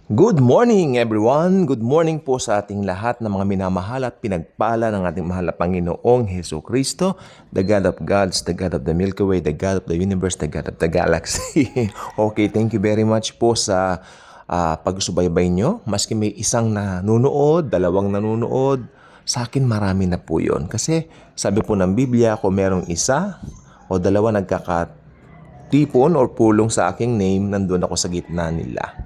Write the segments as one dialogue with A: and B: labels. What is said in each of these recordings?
A: Good morning everyone! Good morning po sa ating lahat ng mga minamahal at pinagpala ng ating mahal na Panginoong Hesus Kristo, the God of Gods, the God of the Milky Way, the God of the Universe, the God of the Galaxy. Okay, thank you very much po sa pagsubaybay nyo. Maski may isang nanunood, dalawang nanunood, sa akin marami na po yun. Kasi sabi po ng Biblia, kung merong isa o dalawa nagkakatipon or pulong sa aking name, nandun ako sa gitna nila.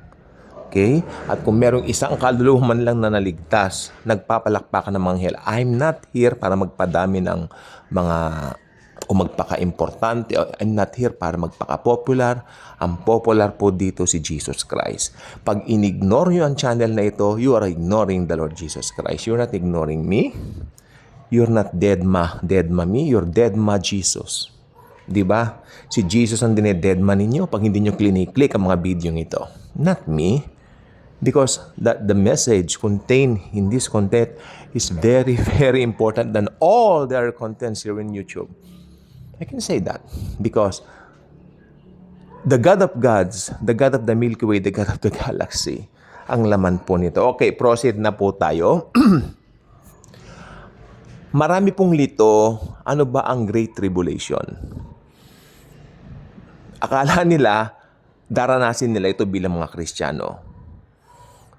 A: Okay? At kung merong isang kaluluwa man lang na naligtas, nagpapalakpakan ng mga anghel, I'm not here para magpadami ng mga o magpaka-importante. I'm not here para magpaka-popular. Ang popular po dito si Jesus Christ. Pag in-ignore nyo ang channel na ito, you are ignoring the Lord Jesus Christ. You're not ignoring me. You're not dead ma me. You're dead ma Jesus. Diba? Si Jesus ang dineded ma ninyo pag hindi nyo clinic-click ang mga video ito. Not me. Because the message contained in this content is very, very important than all the other contents here in YouTube. I can say that because the God of Gods, the God of the Milky Way, the God of the Galaxy, ang laman po nito. Okay, proceed na po tayo. Marami pong lito, ano ba ang Great Tribulation? Akala nila, daranasin nila ito bilang mga Kristiyano.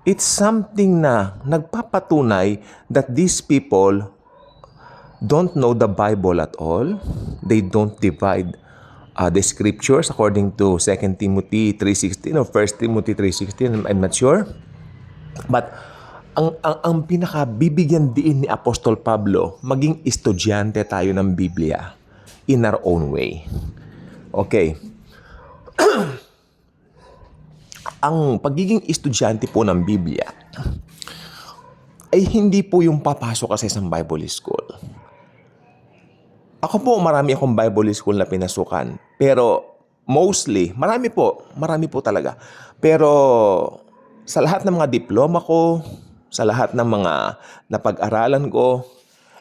A: It's something na nagpapatunay that these people don't know the Bible at all. They don't divide the scriptures according to 2 Timothy 3:16 or 1 Timothy 3:16. I'm not sure. But ang pinakabibigyan diin ni Apostol Pablo, maging estudyante tayo ng Biblia in our own way. Okay. Ang pagiging estudyante po ng Biblia ay hindi po yung papasok ka sa isang Bible school. Ako po, marami akong Bible school na pinasukan. Pero mostly, marami po talaga. Pero sa lahat ng mga diploma ko, sa lahat ng mga napag-aralan ko,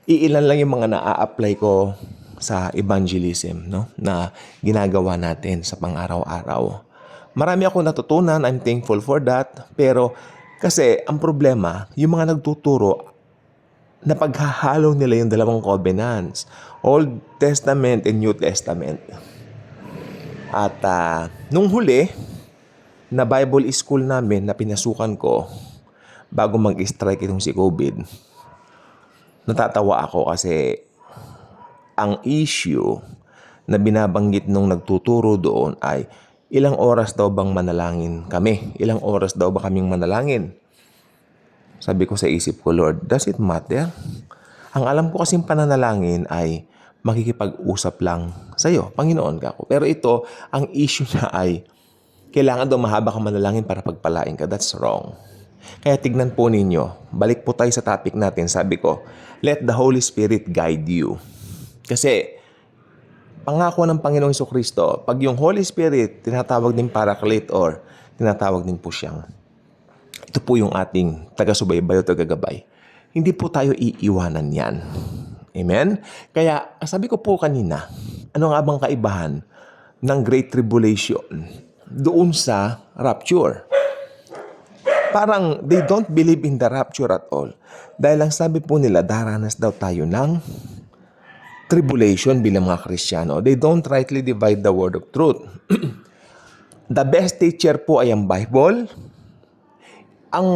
A: iilan lang yung mga na-a-apply ko sa evangelism, no? Na ginagawa natin sa pang-araw-araw. Marami akong natutunan, I'm thankful for that. Pero kasi ang problema, yung mga nagtuturo, napaghahalo nila yung dalawang covenants, Old Testament and New Testament. At nung huli, na Bible school namin na pinasukan ko, bago mag-strike itong si COVID, natatawa ako kasi ang issue na binabanggit nung nagtuturo doon ay ilang oras daw bang manalangin kami? Ilang oras daw ba kaming manalangin? Sabi ko sa isip ko, Lord, does it matter? Ang alam ko kasing pananalangin ay makikipag-usap lang sa'yo. Panginoon ka ako. Pero ito, ang issue na ay kailangan daw mahaba kang manalangin para pagpalain ka. That's wrong. Kaya tignan po ninyo, balik po tayo sa topic natin. Sabi ko, let the Holy Spirit guide you. Kasi pangako ng Panginoong Jesucristo, pag yung Holy Spirit, tinatawag din Paraclete or tinatawag din po siyang, ito po yung ating taga-subaybay o taga-gabay. Hindi po tayo iiwanan yan. Amen? Kaya, sabi ko po kanina, ano nga bang kaibahan ng Great Tribulation doon sa rapture? Parang they don't believe in the rapture at all. Dahil lang sabi po nila, daranas daw tayo ng tribulation bilang mga Kristiyano. They don't rightly divide the word of truth. The best teacher po ay ang Bible. Ang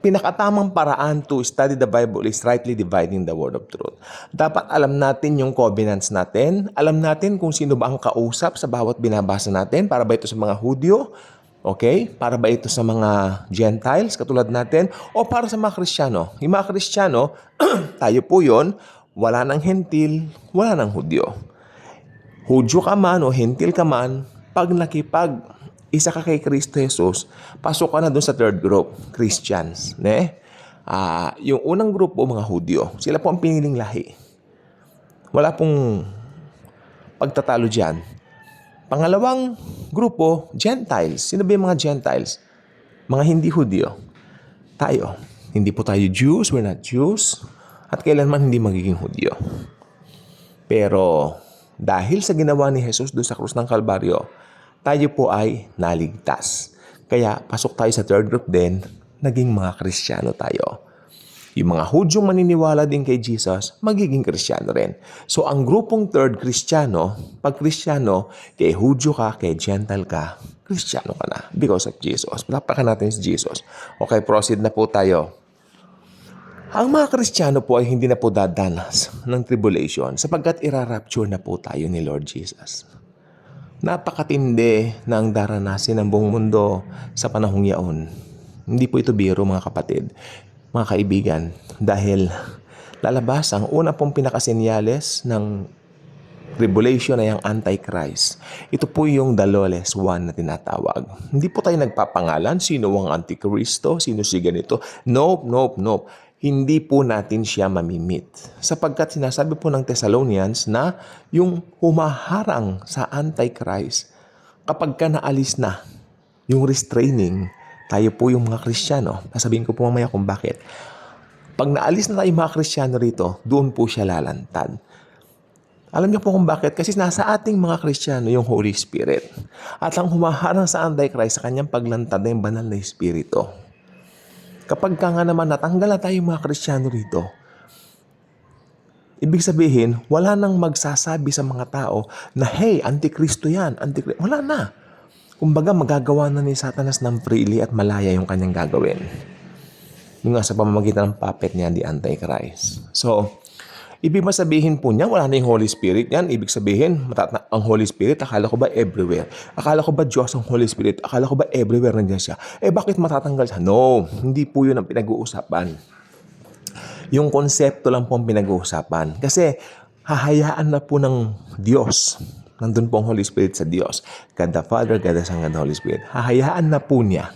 A: pinakatamang paraan to study the Bible is rightly dividing the word of truth. Dapat alam natin yung covenants natin. Alam natin kung sino ba ang kausap sa bawat binabasa natin. Para ba ito sa mga Hudyo? Okay? Para ba ito sa mga Gentiles katulad natin? O para sa mga Kristiyano? Yung mga Kristiyano, tayo po yon. Wala ng hentil, wala ng Hudyo. Hudyo ka man o hentil ka man, pag nakipag-isa ka kay Kristo Jesus, pasok ka na doon sa third group, Christians. Yung unang grupo, mga Hudyo, sila po ang piniling lahi. Wala pong pagtatalo dyan. Pangalawang grupo, Gentiles. Sino ba yung mga Gentiles? Mga hindi Hudyo. Tayo. Hindi po tayo Jews, we're not Jews. At kailanman hindi magiging Hudyo. Pero dahil sa ginawa ni Jesus doon sa krus ng Kalbaryo, tayo po ay naligtas. Kaya pasok tayo sa third group din, naging mga Kristiyano tayo. Yung mga Hudyong maniniwala din kay Jesus, magiging Kristiyano rin. So ang grupong third Kristiyano, pag Kristiyano, kay Hudyo ka, kay Gentile ka, Kristiyano ka na because of Jesus. Palapakan natin si Jesus. Okay, proceed na po tayo. Ang mga Kristiyano po ay hindi na po dadanas ng tribulation sapagkat irarapture na po tayo ni Lord Jesus. Napakatindi na ang daranasin ng buong mundo sa panahong yaon. Hindi po ito biro mga kapatid, mga kaibigan, dahil lalabas ang una pong pinakasenyales ng tribulation ay ang Antichrist. Ito po yung the lawless one na tinatawag. Hindi po tayo nagpapangalan sino ang Antikristo, sino si ganito. Nope. Hindi po natin siya mamimit. Sapagkat sinasabi po ng Thessalonians na yung humaharang sa Antichrist, kapag ka naalis na yung restraining, tayo po yung mga Kristiyano. Sasabihin ko po mamaya kung bakit. Pag naalis na tayo mga Kristiyano rito, doon po siya lalantad. Alam niyo po kung bakit? Kasi nasa ating mga Kristiyano yung Holy Spirit. At ang humaharang sa Antichrist sa kanyang paglantad na yung banal na Espiritu. Kapag ka nga naman natanggal na tayo mga Kristiyano rito, ibig sabihin, wala nang magsasabi sa mga tao na, hey, Antikristo yan, Antikristo. Wala na. Kumbaga, magagawa na ni Satanas ng freely at malaya yung kanyang gagawin. Yung nga sa pamamagitan ng puppet niya, the Antichrist. So, ibig sabihin po niya, wala na yung Holy Spirit yan. Ibig sabihin, ang Holy Spirit, akala ko ba everywhere? Akala ko ba Diyos ang Holy Spirit? Akala ko ba everywhere nandiyan siya? Bakit matatanggal siya? No, hindi po yun ang pinag-uusapan. Yung konsepto lang po ang pinag-uusapan. Kasi, hahayaan na po ng Diyos. Nandun po ang Holy Spirit sa Diyos. God the Father, God the Son, God the Holy Spirit. Hahayaan na po niya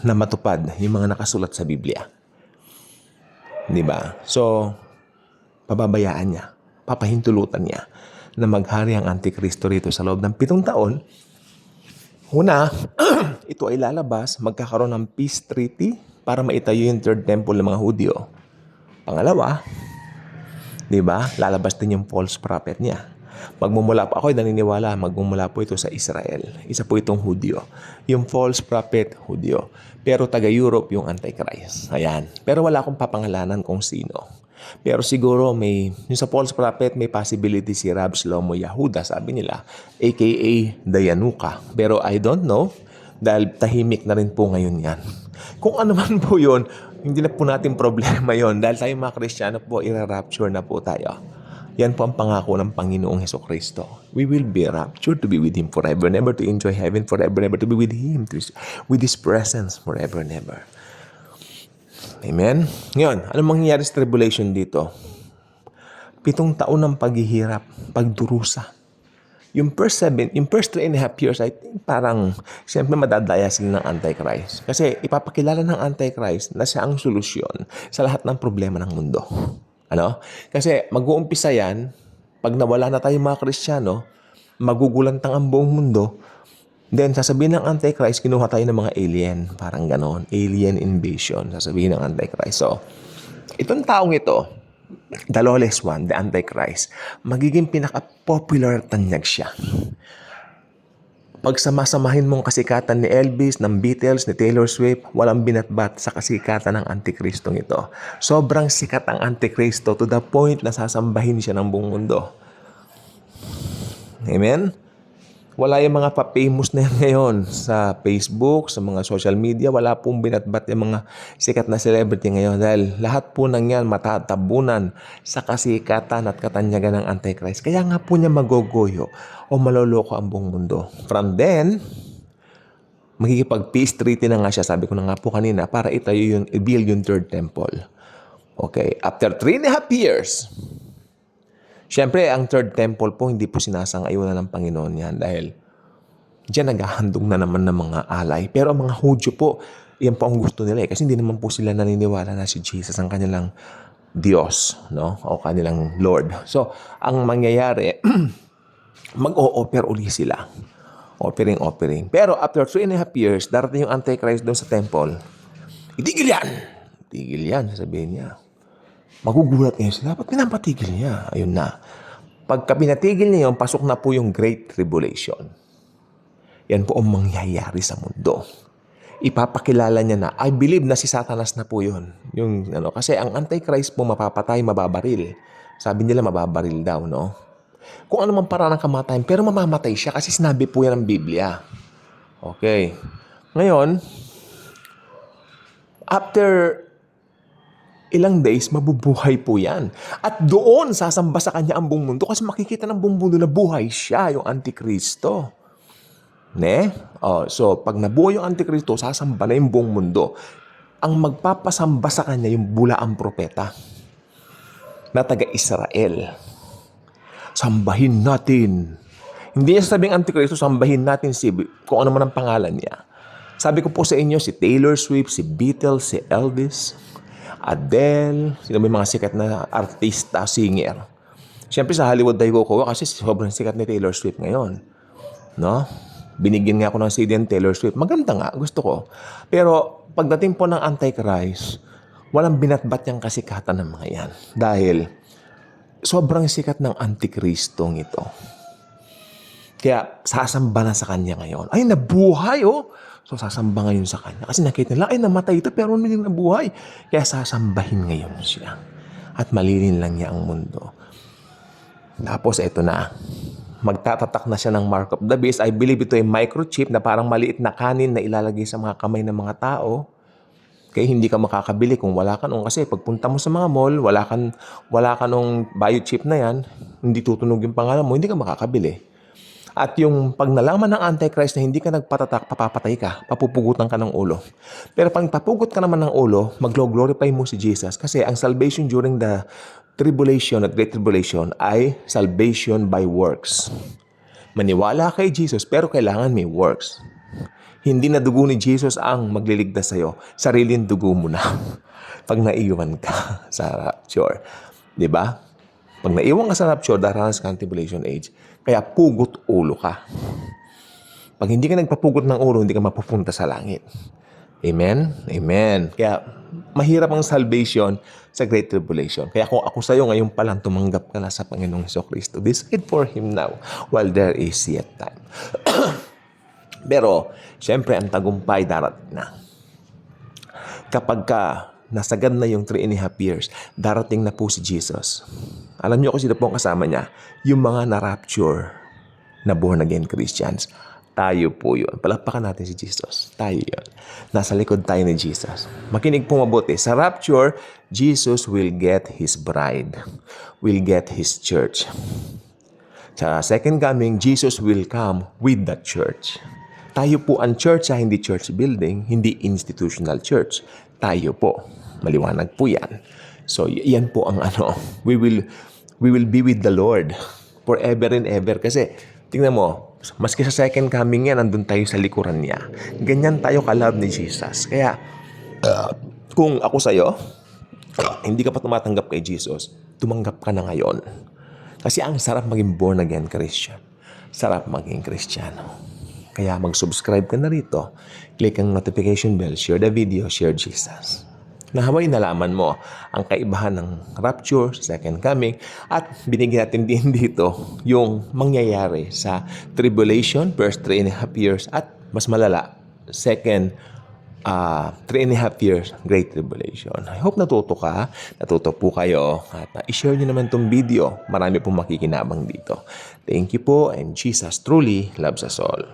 A: na matupad yung mga nakasulat sa Biblia. Diba? So, pababayaan niya, papahintulutan niya na maghari ang Antikristo rito sa loob ng 7 taon. Una, ito ay lalabas, magkakaroon ng peace treaty para maitayo yung third temple ng mga Hudyo. Pangalawa, diba? Lalabas din yung false prophet niya. Magmumula po, ako'y naniniwala, magmumula po ito sa Israel. Isa po itong Hudyo. Yung false prophet, Hudyo. Pero taga-Europe yung Antichrist. Ayan. Pero wala akong papangalanan kung sino. Pero siguro yung sa false prophet, may possibility si Rab Shlomo Yehuda, sabi nila, aka Dayanuka. Pero I don't know, dahil tahimik na rin po ngayon yan. Kung ano man po yun, hindi na po natin problema yon dahil tayo mga Kristiyano po, ira-rapture na po tayo. Yan po ang pangako ng Panginoong Hesukristo. We will be raptured to be with Him forever, never to enjoy heaven forever, never to be with Him, with His presence forever, never. Amen? Ngayon, anong mangyayari sa tribulation dito? 7 taon ng paghihirap, pagdurusa. Yung first 3.5 years, I think parang siyempre madadaya sila ng Antichrist. Kasi ipapakilala ng Antichrist na siya ang solusyon sa lahat ng problema ng mundo. Ano? Kasi mag-uumpisa yan, pag nawala na tayo mga Kristiyano, magugulantang ang buong mundo, then sasabihin ng Antichrist, kinuha tayo ng mga alien. Parang ganon, alien invasion, sasabihin ng Antichrist. So, itong taong ito, the lawless one, the Antichrist, magiging pinaka-popular tanyag siya. Pag samasamahin mong kasikatan ni Elvis, ng Beatles, ni Taylor Swift, walang binatbat sa kasikatan ng Antikristong ito. Sobrang sikat ang Antikristo to the point na sasambahin siya ng buong mundo. Amen? Wala yung mga pa-famous na yan ngayon sa Facebook, sa mga social media. Wala pong binatbat yung mga sikat na celebrity ngayon dahil lahat po nang yan matatabunan sa kasikatan at katanyagan ng Antichrist. Kaya nga po niya magogoyo o maloloko ang buong mundo. From then, magkikipag-peace treaty na nga siya, sabi ko na nga po kanina, para itayo yung i-build yung third temple. Okay, after 3.5 years, siyempre, ang third temple po, hindi po sinasang-ayunan ng Panginoon yan dahil diyan naghahandog na naman ng mga alay. Pero ang mga Hudyo po, yan po ang gusto nila kasi hindi naman po sila naniniwala na si Jesus ang kanilang Diyos, no? O kanilang Lord. So, ang mangyayari, mag-o-offer uli sila. Offering. Pero after 3.5 years, darating yung Antichrist doon sa temple. Itigil yan, sasabihin niya. Magugulat ngayon sila. Ba't pinapatigil niya? Ayun na. Pagka pinatigil niya yun, pasok na po yung Great Tribulation. Yan po ang mangyayari sa mundo. Ipapakilala niya na, I believe na si Satanas na po yun. Kasi ang Antichrist po mapapatay, mababaril. Sabi nila mababaril daw, no? Kung ano man paraan ng kamatayan, pero mamamatay siya kasi sinabi po yan ng Biblia. Okay. Ngayon, after ilang days, mabubuhay po yan. At doon, sasamba sa kanya ang buong mundo kasi makikita ng buong mundo na buhay siya, yung Antikristo. Ne? So, pag nabuhay yung Antikristo, sasamba na yung buong mundo. Ang magpapasamba sa kanya yung bulaang propeta na taga-Israel. Sambahin natin. Hindi niya sasabing Antikristo, sambahin natin kung ano man ang pangalan niya. Sabi ko po sa inyo, si Taylor Swift, si Beatles, si Elvis, Adele, sino may mga sikat na artista, singer. Siyempre sa Hollywood tayo kukuha kasi sobrang sikat ni Taylor Swift ngayon. No? Binigyan nga ako ng CD ng Taylor Swift. Maganda nga, gusto ko. Pero pagdating po ng Antichrist, walang binatbat niyang kasikatan ng mga yan. Dahil sobrang sikat ng Antikristong ito. Kaya sasamba na sa kanya ngayon. Ay, nabuhay oh! So, sasamba ngayon sa kanya. Kasi nakita nila, ay, namatay ito, pero hindi nabuhay. Kaya sasambahin ngayon siya. At malilin lang niya ang mundo. Tapos, ito na. Magtatatak na siya ng mark of the beast. I believe ito ay microchip na parang maliit na kanin na ilalagay sa mga kamay ng mga tao. Kaya hindi ka makakabili kung wala ka nung. Kasi pagpunta mo sa mga mall, wala ka nung biochip na yan, hindi tutunog yung pangalan mo, hindi ka makakabili. At yung pag nalaman ng Antichrist na hindi ka nagpatatak, papapatay ka, papupugutan ka ng ulo. Pero pag papugot ka naman ng ulo, mag-glorify mo si Jesus. Kasi ang salvation during the tribulation, at great tribulation, ay salvation by works. Maniwala kay Jesus, pero kailangan may works. Hindi na dugo ni Jesus ang magliligtas sa'yo. Sariling dugo mo na. Pag naiwan ka sa rapture. Diba? Pag naiwan ka sa rapture, daranas ka ang tribulation age. Kaya pugot ulo ka. Pag hindi ka nagpapugot ng ulo, hindi ka mapupunta sa langit. Amen? Amen. Kaya mahirap ang salvation sa Great Tribulation. Kaya kung ako sa'yo ngayon pa lang tumanggap ka na sa Panginoong Jesucristo, decide for Him now while there is yet time. Pero, syempre, ang tagumpay darating na. Kapag nasagad na yung 3.5 years, darating na po si Jesus. Alam niyo kung sino po ang kasama niya? Yung mga na-rapture na born again Christians. Tayo po yun. Palakpakan natin si Jesus. Tayo yun. Nasa likod tayo ni Jesus. Makinig po mabuti. Sa rapture, Jesus will get His bride. Will get His church. Sa second coming, Jesus will come with the church. Tayo po ang church, hindi church building, hindi institutional church. Tayo po. Maliwanag po yan. So, yan po ang we will be with the Lord forever and ever. Kasi, tingnan mo, maski sa second coming yan, andun tayo sa likuran niya. Ganyan tayo kalab ni Jesus. Kaya, kung ako sa'yo, hindi ka pa tumatanggap kay Jesus, tumanggap ka na ngayon. Kasi ang sarap maging born again Christian. Sarap maging Kristiyano. Kaya mag-subscribe ka na rito. Click ang notification bell, share the video, share Jesus. Nahabay nalaman mo ang kaibahan ng rapture, second coming, at binigyan natin din dito yung mangyayari sa tribulation, first 3.5 years, at mas malala, second 3.5 years, great tribulation. I hope natuto po kayo, at i-share nyo naman tong video. Marami pong makikinabang dito. Thank you po, and Jesus truly loves us all.